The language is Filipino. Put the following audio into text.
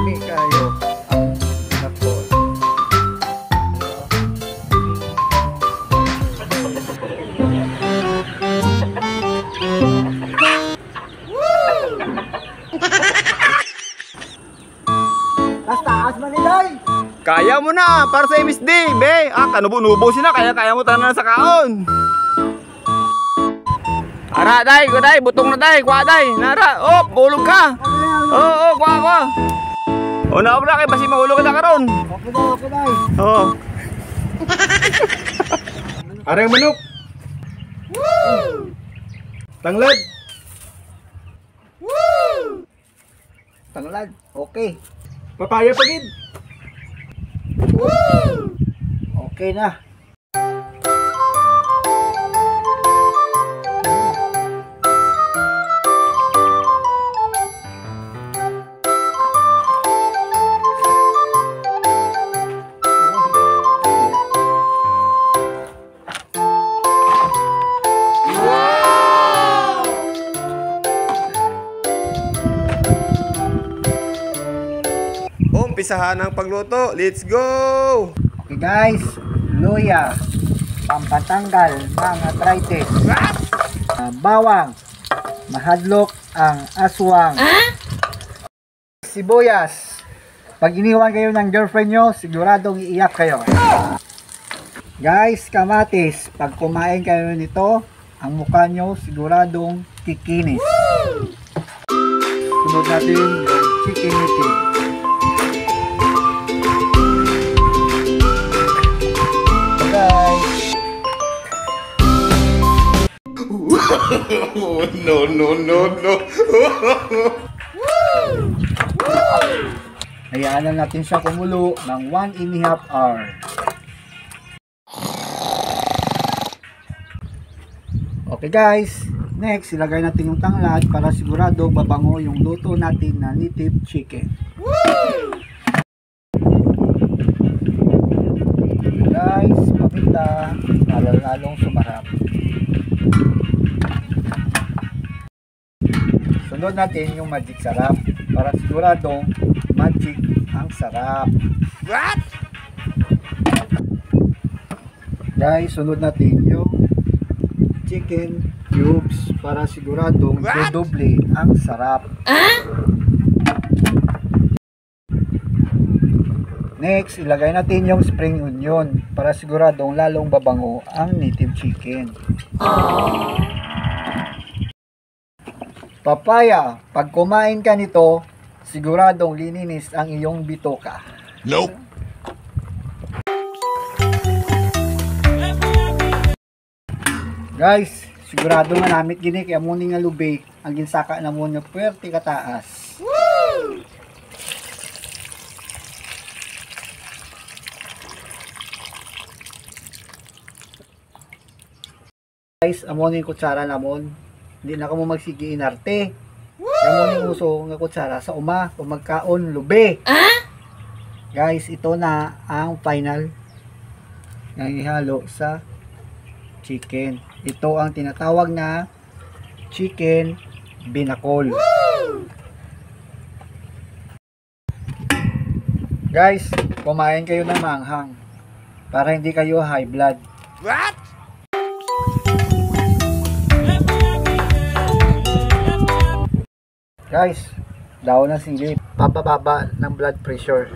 lami kayo ang pinapol. Taas man nilay! Kaya mo na para sa MSD, be. Kanubo-nubo sila kaya mo tanan sa kaon. Ara, day, day, butong na day, kuha day. Nara, bulog ka. Kuha. Na kay basi mahulog ka karon. Okay day. Ara yung manok. Woo! Tanglad. Woo! Tanglad, okay. Papaya pagid. Woo! Okay na. Umpisahan ang pagluto. Let's go! Okay guys, luya, pampatanggal ng arthritis. Bawang, mahadlok ang aswang. Sibuyas, pag iniwan kayo ng girlfriend nyo, siguradong iiyak kayo. Guys, kamatis, pag kumain kayo nito, ang mukha nyo siguradong kikinis. Sunod natin yung chicken meaty. No. Hayaan na natin siya kumulo ng 1.5 hour. Okay guys, next ilagay natin yung tanglad para sigurado babango yung luto natin na native chicken. Guys, paminta para lalong sumarap. Sunod natin yung magic sarap para siguradong magic ang sarap. What? Guys, sunod natin yung chicken cubes para siguradong dodoble ang sarap. Next, ilagay natin yung spring onion para siguradong lalong babango ang native chicken. Papaya, pag kumain ka nito, siguradong lininis ang iyong bitoka. Nope. Guys, sigurado nga namit gini kaya muni nga lubay ang ginsaka na mo nga puwerte kataas. Woo! Guys, amo ni kutsara namon. Hindi na ka mo magsigi inarte. Amo ni uso nga kutsara sa uma kung magkaon lube. Guys, ito na ang final nga ihalo sa chicken. Ito ang tinatawag na chicken binakol. Guys, kumain kayo ng manghang para hindi kayo high blood. What? Guys, daw ng sili, pababa ng blood pressure.